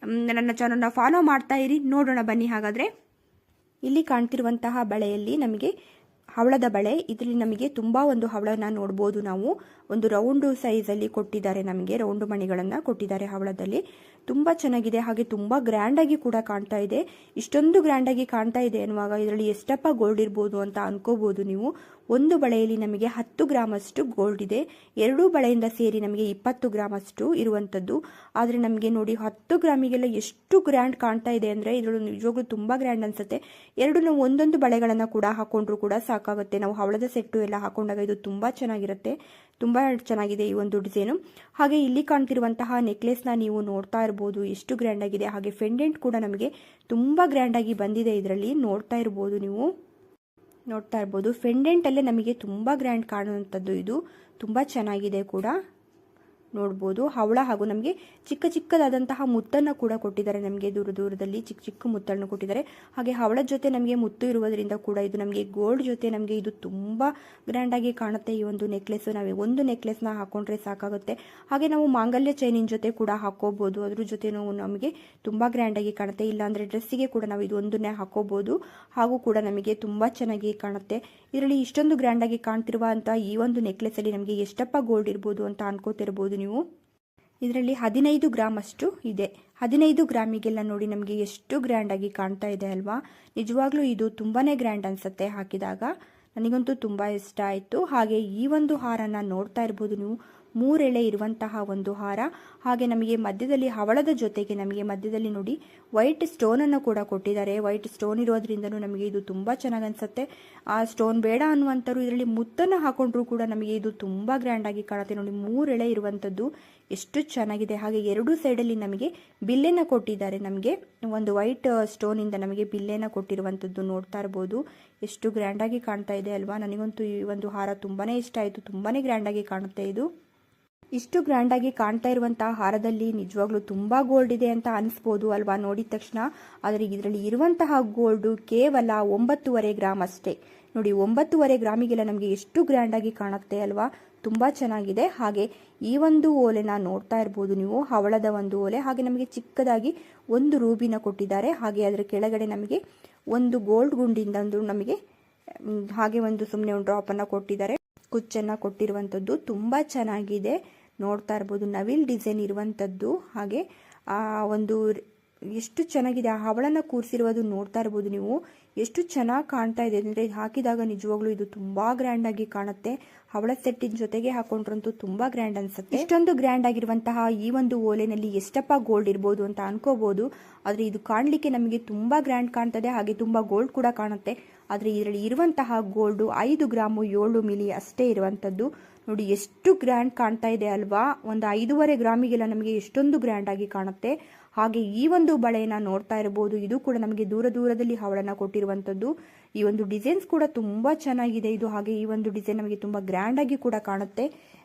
ನನ್ನ ಚಾನಲ್ನ ಫಾಲೋ ಮಾಡ್ತಾ ಇರಿ. ನೋಡೋಣ ಬನ್ನಿ. ಹಾಗಾದರೆ ಇಲ್ಲಿ ಕಾಣ್ತಿರುವಂತಹ ಬಳೆಯಲ್ಲಿ ನಮಗೆ ಹವಳದ ಬಳೆ, ಇದರಲ್ಲಿ ನಮಗೆ ತುಂಬ ಒಂದು ಹವಳನ ನೋಡ್ಬೋದು. ನಾವು ಒಂದು ರೌಂಡು ಸೈಜಲ್ಲಿ ಕೊಟ್ಟಿದ್ದಾರೆ, ನಮಗೆ ರೌಂಡು ಮಣಿಗಳನ್ನು ಕೊಟ್ಟಿದ್ದಾರೆ ಹವಳದಲ್ಲಿ. ತುಂಬ ಚೆನ್ನಾಗಿದೆ, ಹಾಗೆ ತುಂಬ ಗ್ರ್ಯಾಂಡಾಗಿ ಕೂಡ ಕಾಣ್ತಾ ಇದೆ. ಇಷ್ಟೊಂದು ಗ್ರ್ಯಾಂಡಾಗಿ ಕಾಣ್ತಾ ಇದೆ ಅನ್ನುವಾಗ ಇದರಲ್ಲಿ ಎಷ್ಟಪ್ಪ ಗೋಲ್ಡ್ ಇರ್ಬೋದು ಅಂತ ಅನ್ಕೋಬೋದು ನೀವು. ಒಂದು ಬಳೆಯಲ್ಲಿ ನಮಗೆ 10 ಗ್ರಾಮಷ್ಟು ಗೋಲ್ಡ್ ಇದೆ, ಎರಡೂ ಬಳೆಯಿಂದ ಸೇರಿ ನಮಗೆ 20 ಗ್ರಾಮಷ್ಟು ಇರುವಂಥದ್ದು. ಆದರೆ ನಮಗೆ ನೋಡಿ 10 ಗ್ರಾಮಿಗೆಲ್ಲ ಎಷ್ಟು ಗ್ರ್ಯಾಂಡ್ ಕಾಣ್ತಾ ಇದೆ ಅಂದರೆ ಇದರಲ್ಲಿ ನಿಜವಾಗ್ಲೂ ತುಂಬ ಗ್ರ್ಯಾಂಡ್ ಅನ್ಸುತ್ತೆ. ಎರಡು ನಾವು ಒಂದೊಂದು ಬಳೆಗಳನ್ನು ಕೂಡ ಹಾಕೊಂಡ್ರು ಕೂಡ ಸಾಕಾಗುತ್ತೆ. ನಾವು ಹವಳದ ಸೆಟ್ಟು ಎಲ್ಲ ಹಾಕೊಂಡಾಗ ಇದು ತುಂಬ ಚೆನ್ನಾಗಿರುತ್ತೆ, ತುಂಬ ಚೆನ್ನಾಗಿದೆ ಈ ಒಂದು ಡಿಸೈನು. ಹಾಗೆ ಇಲ್ಲಿ ಕಾಣ್ತಿರುವಂತಹ ನೆಕ್ಲೆಸ್ನ ನೀವು ನೋಡ್ತಾ ಇರ್ಬೋದು, ಎಷ್ಟು ಗ್ರ್ಯಾಂಡ್ ಆಗಿದೆ. ಹಾಗೆ ಫೆಂಡೆಂಟ್ ಕೂಡ ನಮಗೆ ತುಂಬ ಗ್ರ್ಯಾಂಡ್ ಆಗಿ ಬಂದಿದೆ, ಇದರಲ್ಲಿ ನೋಡ್ತಾ ಇರ್ಬೋದು ನೀವು. ನೋಡ್ತಾ ಇರ್ಬೋದು ಫೆಂಡೆಂಟಲ್ಲೇ ನಮಗೆ ತುಂಬ ಗ್ರ್ಯಾಂಡ್ ಕಾಣುವಂಥದ್ದು, ಇದು ತುಂಬ ಚೆನ್ನಾಗಿದೆ ಕೂಡ ನೋಡ್ಬೋದು. ಹವಳ ಹಾಗೂ ನಮಗೆ ಚಿಕ್ಕ ಚಿಕ್ಕದಾದಂತಹ ಮುತ್ತನ್ನು ಕೂಡ ಕೊಟ್ಟಿದ್ದಾರೆ, ನಮಗೆ ದೂರ ದೂರದಲ್ಲಿ ಚಿಕ್ಕ ಚಿಕ್ಕ ಮುತ್ತನ್ನು ಕೊಟ್ಟಿದ್ದಾರೆ. ಹಾಗೆ ಹವಳದ ಜೊತೆ ನಮಗೆ ಮುತ್ತು ಇರುವುದರಿಂದ ಕೂಡ ಇದು ನಮಗೆ ಗೋಲ್ಡ್ ಜೊತೆ ನಮಗೆ ಇದು ತುಂಬ ಗ್ರ್ಯಾಂಡಾಗಿ ಕಾಣುತ್ತೆ. ಈ ಒಂದು ನೆಕ್ಲೆಸ್ ನಾವು ಒಂದು ನೆಕ್ಲೆಸ್ನ ಹಾಕೊಂಡ್ರೆ ಸಾಕಾಗುತ್ತೆ. ಹಾಗೆ ನಾವು ಮಾಂಗಲ್ಯ ಚೈನಿನ ಜೊತೆ ಕೂಡ ಹಾಕೋಬಹುದು, ಅದ್ರ ಜೊತೆ ನಮಗೆ ತುಂಬ ಗ್ರ್ಯಾಂಡಾಗಿ ಕಾಣುತ್ತೆ. ಇಲ್ಲಾಂದರೆ ಡ್ರೆಸ್ಸಿಗೆ ಕೂಡ ನಾವು ಇದು ಒಂದನ್ನೇ ಹಾಕೋಬಹುದು, ಹಾಗೂ ಕೂಡ ನಮಗೆ ತುಂಬ ಚೆನ್ನಾಗಿ ಕಾಣುತ್ತೆ. ಇದರಲ್ಲಿ ಇಷ್ಟೊಂದು ಗ್ರ್ಯಾಂಡಾಗಿ ಕಾಣ್ತಿರುವಂಥ ಈ ಒಂದು ನೆಕ್ಲೆಸಲ್ಲಿ ನಮಗೆ ಎಷ್ಟಪ್ಪ ಗೋಲ್ಡ್ ಇರ್ಬೋದು ಅಂತ ಅನ್ಕೋತಿರ್ಬೋದು ನೀವು. ಇದರಲ್ಲಿ 15 ಗ್ರಾಮ್ ಅಷ್ಟು ಇದೆ. 15 ಗ್ರಾಮಿಗೆಲ್ಲ ನೋಡಿ ನಮಗೆ ಎಷ್ಟು ಗ್ರ್ಯಾಂಡಾಗಿ ಕಾಣ್ತಾ ಇದೆ ಅಲ್ವಾ. ನಿಜವಾಗ್ಲೂ ಇದು ತುಂಬಾ ಗ್ರ್ಯಾಂಡ್ ಅನ್ಸುತ್ತೆ ಹಾಕಿದಾಗ, ನನಗಂತೂ ತುಂಬ ಇಷ್ಟ ಆಯಿತು. ಹಾಗೆ ಈ ಒಂದು ಹಾರನ ನೋಡ್ತಾ ಇರ್ಬೋದು ನೀವು, 3 ಎಳೆ ಇರುವಂತಹ ಒಂದು ಹಾರ. ಹಾಗೆ ನಮಗೆ ಮಧ್ಯದಲ್ಲಿ ಹವಳದ ಜೊತೆಗೆ ನಮಗೆ ಮಧ್ಯದಲ್ಲಿ ನೋಡಿ ವೈಟ್ ಸ್ಟೋನನ್ನು ಕೂಡ ಕೊಟ್ಟಿದ್ದಾರೆ. ವೈಟ್ ಸ್ಟೋನ್ ಇರೋದ್ರಿಂದನೂ ನಮಗೆ ಇದು ತುಂಬ ಚೆನ್ನಾಗಿ ಅನಿಸುತ್ತೆ. ಆ ಸ್ಟೋನ್ ಬೇಡ ಅನ್ನುವಂಥವ್ರು ಇದರಲ್ಲಿ ಮುತ್ತನ್ನು ಹಾಕೊಂಡ್ರು ಕೂಡ ನಮಗೆ ಇದು ತುಂಬ ಗ್ರ್ಯಾಂಡಾಗಿ ಕಾಣುತ್ತೆ. ನೋಡಿ 3 ಎಳೆ ಇರುವಂಥದ್ದು ಎಷ್ಟು ಚೆನ್ನಾಗಿದೆ. ಹಾಗೆ ಎರಡೂ ಸೈಡಲ್ಲಿ ನಮಗೆ ಬಿಲ್ಲೆನ ಕೊಟ್ಟಿದ್ದಾರೆ, ನಮಗೆ ಒಂದು ವೈಟ್ ಸ್ಟೋನಿಂದ ನಮಗೆ ಬಿಲ್ಲೆನ ಕೊಟ್ಟಿರುವಂಥದ್ದು ನೋಡ್ತಾ ಇರ್ಬೋದು. ಎಷ್ಟು ಗ್ರ್ಯಾಂಡಾಗಿ ಕಾಣ್ತಾ ಇದೆ ಅಲ್ವಾ. ನನಗಂತೂ ಈ ಒಂದು ಹಾರ ತುಂಬಾ ಇಷ್ಟ ಆಯಿತು, ತುಂಬಾ ಗ್ರ್ಯಾಂಡಾಗಿ ಕಾಣುತ್ತೆ ಇದು. ಇಷ್ಟು ಗ್ರ್ಯಾಂಡಾಗಿ ಕಾಣ್ತಾ ಇರುವಂತಹ ಹಾರದಲ್ಲಿ ನಿಜವಾಗ್ಲೂ ತುಂಬ ಗೋಲ್ಡ್ ಇದೆ ಅಂತ ಅನಿಸ್ಬೋದು ಅಲ್ವಾ ನೋಡಿದ ತಕ್ಷಣ. ಆದರೆ ಇದರಲ್ಲಿ ಇರುವಂತಹ ಗೋಲ್ಡು ಕೇವಲ 9.5 ಗ್ರಾಮ್ ಅಷ್ಟೇ. ನೋಡಿ 9.5 ಗ್ರಾಮಿಗೆಲ್ಲ ನಮಗೆ ಎಷ್ಟು ಗ್ರ್ಯಾಂಡಾಗಿ ಕಾಣುತ್ತೆ ಅಲ್ವಾ, ತುಂಬ ಚೆನ್ನಾಗಿದೆ. ಹಾಗೆ ಈ ಒಂದು ಓಲೆನ ನೋಡ್ತಾ ಇರ್ಬೋದು ನೀವು, ಹವಳದ ಒಂದು ಓಲೆ. ಹಾಗೆ ನಮಗೆ ಚಿಕ್ಕದಾಗಿ ಒಂದು ರೂಬಿನ ಕೊಟ್ಟಿದ್ದಾರೆ. ಹಾಗೆ ಅದರ ಕೆಳಗಡೆ ನಮಗೆ ಒಂದು ಗೋಲ್ಡ್ ಗುಂಡಿಂದ ನಮಗೆ ಹಾಗೆ ಒಂದು ಸುಮ್ಮನೆ ಒಂದು ಡ್ರಾಪನ್ನು ಕೊಟ್ಟಿದ್ದಾರೆ, ಕುಚ್ಚನ್ನು ಕೊಟ್ಟಿರುವಂಥದ್ದು ತುಂಬ ಚೆನ್ನಾಗಿದೆ. ನೋಡ್ತಾ ಇರ್ಬೋದು ನವಿಲ್ ಡಿಸೈನ್ ಇರುವಂಥದ್ದು. ಹಾಗೆ ಆ ಒಂದು ಎಷ್ಟು ಚೆನ್ನಾಗಿದೆ, ಆ ಹವಳನ್ನು ಕೂರಿಸಿರುವುದು ನೋಡ್ತಾ ಇರ್ಬೋದು ನೀವು, ಎಷ್ಟು ಚೆನ್ನಾಗಿ ಕಾಣ್ತಾ ಇದೆ ಅಂದರೆ ಹಾಕಿದಾಗ ನಿಜವಾಗ್ಲೂ ಇದು ತುಂಬ ಗ್ರ್ಯಾಂಡಾಗಿ ಕಾಣುತ್ತೆ. ಹವಳ ಸೆಟ್ಟಿನ ಜೊತೆಗೆ ಹಾಕೊಂಡ್ರಂತೂ ತುಂಬ ಗ್ರ್ಯಾಂಡ್ ಅನ್ಸುತ್ತೆ. ಇಷ್ಟೊಂದು ಗ್ರ್ಯಾಂಡ್ ಆಗಿರುವಂತಹ ಈ ಒಂದು ಓಲೆನಲ್ಲಿ ಎಷ್ಟಪ್ಪ ಗೋಲ್ಡ್ ಇರ್ಬೋದು ಅಂತ ಅನ್ಕೋಬಹುದು. ಆದರೆ ಇದು ಕಾಣಲಿಕ್ಕೆ ನಮಗೆ ತುಂಬ ಗ್ರ್ಯಾಂಡ್ ಕಾಣ್ತದೆ, ಹಾಗೆ ತುಂಬ ಗೋಲ್ಡ್ ಕೂಡ ಕಾಣುತ್ತೆ. ಆದರೆ ಇದರಲ್ಲಿ ಇರುವಂತಹ ಗೋಲ್ಡು 5 ಗ್ರಾಮು 7 ಮಿಲಿ ಅಷ್ಟೇ ಇರುವಂಥದ್ದು. ನೋಡಿ ಎಷ್ಟು ಗ್ರ್ಯಾಂಡ್ ಕಾಣ್ತಾ ಇದೆ ಅಲ್ವಾ. ಒಂದು 5.5 ಗ್ರಾಮಿಗೆಲ್ಲ ನಮಗೆ ಎಷ್ಟೊಂದು ಗ್ರ್ಯಾಂಡ್ ಆಗಿ ಕಾಣುತ್ತೆ. ಹಾಗೆ ಈ ಒಂದು ಬಳೆನ ನೋಡ್ತಾ ಇರಬಹುದು, ಇದು ಕೂಡ ನಮಗೆ ದೂರ ದೂರದಲ್ಲಿ ಹವಳನ ಕೊಟ್ಟಿರುವಂಥದ್ದು. ಈ ಒಂದು ಡಿಸೈನ್ಸ್ ಕೂಡ ತುಂಬ ಚೆನ್ನಾಗಿದೆ ಇದು. ಹಾಗೆ ಈ ಒಂದು ಡಿಸೈನ್ ನಮಗೆ ತುಂಬ ಗ್ರ್ಯಾಂಡ್ ಆಗಿ ಕೂಡ ಕಾಣುತ್ತೆ,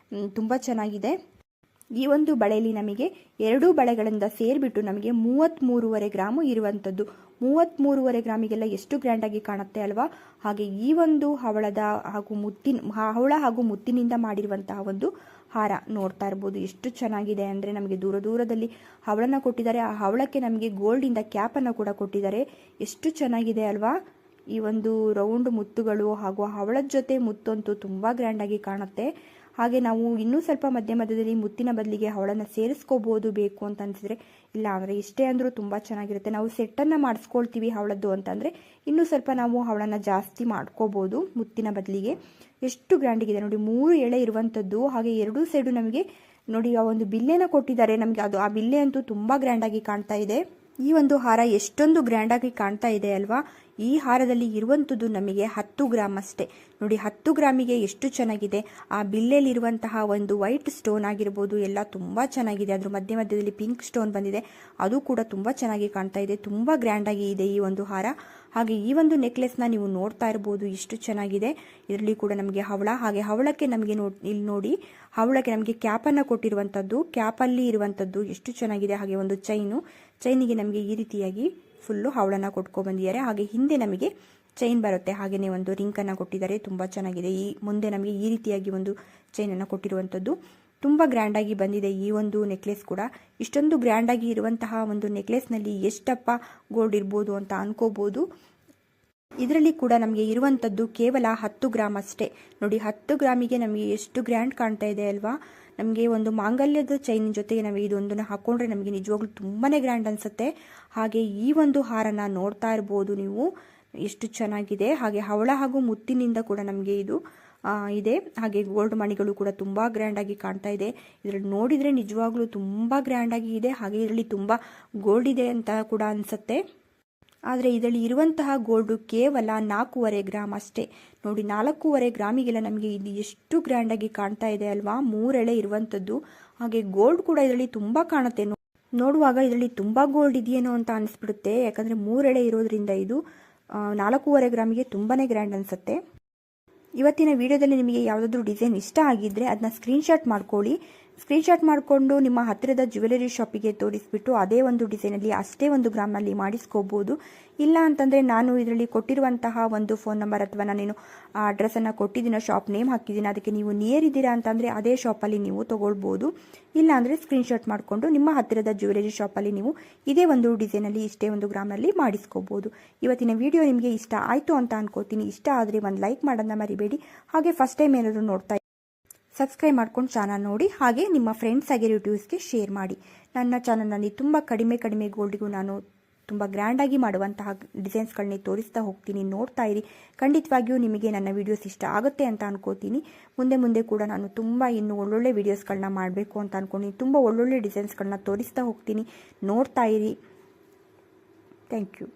ತುಂಬ ಚೆನ್ನಾಗಿದೆ. ಈ ಒಂದು ಬಳೆಯಲ್ಲಿ ನಮಗೆ 2 ಬಳೆಗಳಿಂದ ಸೇರಿಬಿಟ್ಟು ನಮಗೆ 33.5 ಗ್ರಾಮು ಇರುವಂಥದ್ದು. 33.5 ಗ್ರಾಮಿಗೆಲ್ಲ ಎಷ್ಟು ಗ್ರ್ಯಾಂಡಾಗಿ ಕಾಣುತ್ತೆ ಅಲ್ವಾ. ಹಾಗೆ ಈ ಒಂದು ಹವಳದ ಹಾಗೂ ಹವಳ ಹಾಗೂ ಮುತ್ತಿನಿಂದ ಮಾಡಿರುವಂತಹ ಒಂದು ಹಾರ ನೋಡ್ತಾ ಇರ್ಬೋದು, ಎಷ್ಟು ಚೆನ್ನಾಗಿದೆ ಅಂದರೆ ನಮಗೆ ದೂರ ದೂರದಲ್ಲಿ ಹವಳನ ಕೊಟ್ಟಿದ್ದಾರೆ. ಆ ಹವಳಕ್ಕೆ ನಮಗೆ ಗೋಲ್ಡಿಂದ ಕ್ಯಾಪನ್ನು ಕೂಡ ಕೊಟ್ಟಿದ್ದಾರೆ, ಎಷ್ಟು ಚೆನ್ನಾಗಿದೆ ಅಲ್ವಾ. ಈ ಒಂದು ರೌಂಡ್ ಮುತ್ತುಗಳು ಹಾಗೂ ಹವಳದ ಜೊತೆ ಮುತ್ತಂತೂ ತುಂಬ ಗ್ರ್ಯಾಂಡಾಗಿ ಕಾಣುತ್ತೆ. ಹಾಗೆ ನಾವು ಇನ್ನೂ ಸ್ವಲ್ಪ ಮಧ್ಯದಲ್ಲಿ ಮುತ್ತಿನ ಬದಲಿಗೆ ಹವಳನ್ನು ಸೇರಿಸ್ಕೋಬಹುದು ಬೇಕು ಅಂತ ಅನಿಸಿದ್ರೆ. ಇಲ್ಲ ಅಂದರೆ ಇಷ್ಟೇ ಅಂದರೂ ತುಂಬ ಚೆನ್ನಾಗಿರುತ್ತೆ. ನಾವು ಸೆಟ್ಟನ್ನು ಮಾಡಿಸ್ಕೊಳ್ತೀವಿ ಹವಳದ್ದು ಅಂತಂದರೆ ಇನ್ನೂ ಸ್ವಲ್ಪ ನಾವು ಹವಳನ್ನು ಜಾಸ್ತಿ ಮಾಡ್ಕೋಬೋದು ಮುತ್ತಿನ ಬದಲಿಗೆ. ಎಷ್ಟು ಗ್ರ್ಯಾಂಡಿಗಿದೆ ನೋಡಿ, 3 ಎಳೆ ಇರುವಂಥದ್ದು. ಹಾಗೆ ಎರಡೂ ಸೈಡು ನಮಗೆ ನೋಡಿ ಆ ಒಂದು ಬಿಲ್ಲೆನ ಕೊಟ್ಟಿದ್ದಾರೆ ನಮಗೆ, ಅದು ಆ ಬಿಲ್ಲೆ ಅಂತೂ ತುಂಬ ಗ್ರ್ಯಾಂಡಾಗಿ ಕಾಣ್ತಾ ಇದೆ. ಈ ಒಂದು ಹಾರ ಎಷ್ಟೊಂದು ಗ್ರ್ಯಾಂಡಾಗಿ ಕಾಣ್ತಾ ಇದೆ ಅಲ್ವಾ. ಈ ಹಾರದಲ್ಲಿ ಇರುವಂಥದ್ದು ನಮಗೆ 10 ಗ್ರಾಮ್ ಅಷ್ಟೇ. ನೋಡಿ 10 ಗ್ರಾಮಿಗೆ ಎಷ್ಟು ಚೆನ್ನಾಗಿದೆ. ಆ ಬಿಲ್ಲೆಯಲ್ಲಿರುವಂತಹ ಒಂದು ವೈಟ್ ಸ್ಟೋನ್ ಆಗಿರ್ಬೋದು ಎಲ್ಲ ತುಂಬ ಚೆನ್ನಾಗಿದೆ. ಅದ್ರ ಮಧ್ಯದಲ್ಲಿ ಪಿಂಕ್ ಸ್ಟೋನ್ ಬಂದಿದೆ, ಅದು ಕೂಡ ತುಂಬ ಚೆನ್ನಾಗಿ ಕಾಣ್ತಾ ಇದೆ, ತುಂಬ ಗ್ರ್ಯಾಂಡಾಗಿ ಇದೆ ಈ ಒಂದು ಹಾರ. ಹಾಗೆ ಈ ಒಂದು ನೆಕ್ಲೆಸ್ನ ನೀವು ನೋಡ್ತಾ ಇರ್ಬೋದು, ಎಷ್ಟು ಚೆನ್ನಾಗಿದೆ. ಇದರಲ್ಲಿ ಕೂಡ ನಮಗೆ ಹವಳ, ಹಾಗೆ ಹವಳಕ್ಕೆ ನಮಗೆ ಇಲ್ಲಿ ನೋಡಿ ಹವಳಕ್ಕೆ ನಮಗೆ ಕ್ಯಾಪನ್ನು ಕೊಟ್ಟಿರುವಂಥದ್ದು, ಕ್ಯಾಪಲ್ಲಿ ಇರುವಂಥದ್ದು ಎಷ್ಟು ಚೆನ್ನಾಗಿದೆ. ಹಾಗೆ ಒಂದು ಚೈನಿಗೆ ನಮಗೆ ಈ ರೀತಿಯಾಗಿ ಫುಲ್ಲು ಹವಳನ್ನು ಕೊಟ್ಕೊಬಂದಿದ್ದಾರೆ. ಹಾಗೆ ಹಿಂದೆ ನಮಗೆ ಚೈನ್ ಬರುತ್ತೆ, ಹಾಗೆಯೇ ಒಂದು ರಿಂಕನ್ನು ಕೊಟ್ಟಿದ್ದಾರೆ, ತುಂಬ ಚೆನ್ನಾಗಿದೆ. ಈ ಮುಂದೆ ನಮಗೆ ಈ ರೀತಿಯಾಗಿ ಒಂದು ಚೈನನ್ನು ಕೊಟ್ಟಿರುವಂಥದ್ದು. ತುಂಬ ಗ್ರ್ಯಾಂಡಾಗಿ ಬಂದಿದೆ ಈ ಒಂದು ನೆಕ್ಲೆಸ್ ಕೂಡ. ಇಷ್ಟೊಂದು ಗ್ರ್ಯಾಂಡಾಗಿ ಇರುವಂತಹ ಒಂದು ನೆಕ್ಲೆಸ್ನಲ್ಲಿ ಎಷ್ಟಪ್ಪ ಗೋಲ್ಡ್ ಇರ್ಬೋದು ಅಂತ ಅನ್ಕೋಬೋದು. ಇದರಲ್ಲಿ ಕೂಡ ನಮಗೆ ಇರುವಂಥದ್ದು ಕೇವಲ 10 ಗ್ರಾಮ್ ಅಷ್ಟೇ. ನೋಡಿ 10 ಗ್ರಾಮಿಗೆ ನಮಗೆ ಎಷ್ಟು ಗ್ರ್ಯಾಂಡ್ ಕಾಣ್ತಾ ಇದೆ ಅಲ್ವಾ. ನಮಗೆ ಒಂದು ಮಾಂಗಲ್ಯದ ಚೈನ್ ಜೊತೆಗೆ ನಮಗೆ ಇದೊಂದನ್ನು ಹಾಕೊಂಡ್ರೆ ನಮಗೆ ನಿಜವಾಗ್ಲೂ ತುಂಬಾ ಗ್ರ್ಯಾಂಡ್ ಅನಿಸುತ್ತೆ. ಹಾಗೆ ಈ ಒಂದು ಹಾರನ ನೋಡ್ತಾ ಇರ್ಬೋದು ನೀವು, ಎಷ್ಟು ಚೆನ್ನಾಗಿದೆ. ಹಾಗೆ ಹವಳ ಹಾಗೂ ಮುತ್ತಿನಿಂದ ಕೂಡ ನಮಗೆ ಇದು ಇದೆ. ಹಾಗೆ ಗೋಲ್ಡ್ ಮಣಿಗಳು ಕೂಡ ತುಂಬ ಗ್ರ್ಯಾಂಡಾಗಿ ಕಾಣ್ತಾ ಇದೆ. ಇದರಲ್ಲಿ ನೋಡಿದರೆ ನಿಜವಾಗ್ಲೂ ತುಂಬ ಗ್ರ್ಯಾಂಡಾಗಿ ಇದೆ. ಹಾಗೆ ಇದರಲ್ಲಿ ತುಂಬ ಗೋಲ್ಡ್ ಇದೆ ಅಂತ ಕೂಡ ಅನಿಸುತ್ತೆ. ಆದರೆ ಇದರಲ್ಲಿ ಇರುವಂತಹ ಗೋಲ್ಡು ಕೇವಲ 4.5 ಗ್ರಾಮ್ ಅಷ್ಟೇ. ನೋಡಿ 4.5 ಗ್ರಾಮಿಗೆಲ್ಲ ನಮಗೆ ಇದು ಎಷ್ಟು ಗ್ರ್ಯಾಂಡಾಗಿ ಕಾಣ್ತಾ ಇದೆ ಅಲ್ವಾ. 3 ಎಳೆ ಇರುವಂಥದ್ದು. ಹಾಗೆ ಗೋಲ್ಡ್ ಕೂಡ ಇದರಲ್ಲಿ ತುಂಬ ಕಾಣುತ್ತೆ. ನೋಡುವಾಗ ಇದರಲ್ಲಿ ತುಂಬ ಗೋಲ್ಡ್ ಇದೆಯೇನೋ ಅಂತ ಅನಿಸ್ಬಿಡುತ್ತೆ. ಯಾಕಂದರೆ 3 ಎಳೆ ಇರೋದ್ರಿಂದ ಇದು 4.5 ಗ್ರಾಮಿಗೆ ತುಂಬಾ ಗ್ರ್ಯಾಂಡ್ ಅನಿಸುತ್ತೆ. ಇವತ್ತಿನ ವಿಡಿಯೋದಲ್ಲಿ ನಿಮಗೆ ಯಾವುದಾದ್ರೂ ಡಿಸೈನ್ ಇಷ್ಟ ಆಗಿದ್ದರೆ ಅದನ್ನ ಸ್ಕ್ರೀನ್ಶಾಟ್ ಮಾಡ್ಕೊಳ್ಳಿ. ಸ್ಕ್ರೀನ್ಶಾಟ್ ಮಾಡಿಕೊಂಡು ನಿಮ್ಮ ಹತ್ತಿರದ ಜ್ಯುವೆಲರಿ ಶಾಪಿಗೆ ತೋರಿಸ್ಬಿಟ್ಟು ಅದೇ ಒಂದು ಡಿಸೈನಲ್ಲಿ ಅಷ್ಟೇ 1 ಗ್ರಾಮ್ನಲ್ಲಿ ಮಾಡಿಸ್ಕೋಬೋದು. ಇಲ್ಲ ಅಂತಂದರೆ ನಾನು ಇದರಲ್ಲಿ ಕೊಟ್ಟಿರುವಂತಹ ಒಂದು ಫೋನ್ ನಂಬರ್ ಅಥವಾ ನಾನೇನು ಆ ಅಡ್ರೆಸ್ಸನ್ನು ಕೊಟ್ಟಿದ್ದೀನೋ, ಶಾಪ್ ನೇಮ್ ಹಾಕಿದ್ದೀನಿ, ಅದಕ್ಕೆ ನೀವು ನಿಯರ್ ಇದ್ದೀರಾ ಅಂತಂದರೆ ಅದೇ ಶಾಪಲ್ಲಿ ನೀವು ತೊಗೊಳ್ಬೋದು. ಇಲ್ಲ ಅಂದರೆ ಸ್ಕ್ರೀನ್ಶಾಟ್ ಮಾಡಿಕೊಂಡು ನಿಮ್ಮ ಹತ್ತಿರದ ಜ್ಯುವೆಲರಿ ಶಾಪಲ್ಲಿ ನೀವು ಇದೇ ಒಂದು ಡಿಸೈನಲ್ಲಿ ಇಷ್ಟೇ 1 ಗ್ರಾಮ್ನಲ್ಲಿ ಮಾಡಿಸ್ಕೋಬೋದು. ಇವತ್ತಿನ ವಿಡಿಯೋ ನಿಮಗೆ ಇಷ್ಟ ಆಯಿತು ಅಂತ ಅನ್ಕೋತೀನಿ. ಇಷ್ಟ ಆದರೆ ಒಂದು ಲೈಕ್ ಮಾಡೋದನ್ನ ಮರಿಬೇಡಿ. ಹಾಗೆ ಫಸ್ಟ್ ಟೈಮ್ ಏನಾದರೂ ನೋಡ್ತಾ ಸಬ್ಸ್ಕ್ರೈಬ್ ಮಾಡ್ಕೊಂಡು ಚಾನಲ್ ನೋಡಿ. ಹಾಗೆ ನಿಮ್ಮ ಫ್ರೆಂಡ್ಸ್ ಹಾಗೆ ರಿಲೇಟಿವ್ಸ್ಗೆ ಶೇರ್ ಮಾಡಿ. ನನ್ನ ಚಾನಲ್ನಲ್ಲಿ ತುಂಬ ಕಡಿಮೆ ಗೋಲ್ಡಿಗೂ ನಾನು ತುಂಬ ಗ್ರ್ಯಾಂಡಾಗಿ ಮಾಡುವಂತಹ ಡಿಸೈನ್ಸ್ಗಳನ್ನೇ ತೋರಿಸ್ತಾ ಹೋಗ್ತೀನಿ. ನೋಡ್ತಾ ಇರಿ. ಖಂಡಿತವಾಗಿಯೂ ನಿಮಗೆ ನನ್ನ ವೀಡಿಯೋಸ್ ಇಷ್ಟ ಆಗುತ್ತೆ ಅಂತ ಅನ್ಕೋತೀನಿ. ಮುಂದೆ ಕೂಡ ನಾನು ತುಂಬ ಇನ್ನು ಒಳ್ಳೊಳ್ಳೆ ವೀಡಿಯೋಸ್ಗಳನ್ನ ಮಾಡಬೇಕು ಅಂತ ಅನ್ಕೊಂಡಿನಿ. ತುಂಬ ಒಳ್ಳೊಳ್ಳೆ ಡಿಸೈನ್ಸ್ಗಳನ್ನ ತೋರಿಸ್ತಾ ಹೋಗ್ತೀನಿ. ನೋಡ್ತಾ ಇರಿ. Thank you.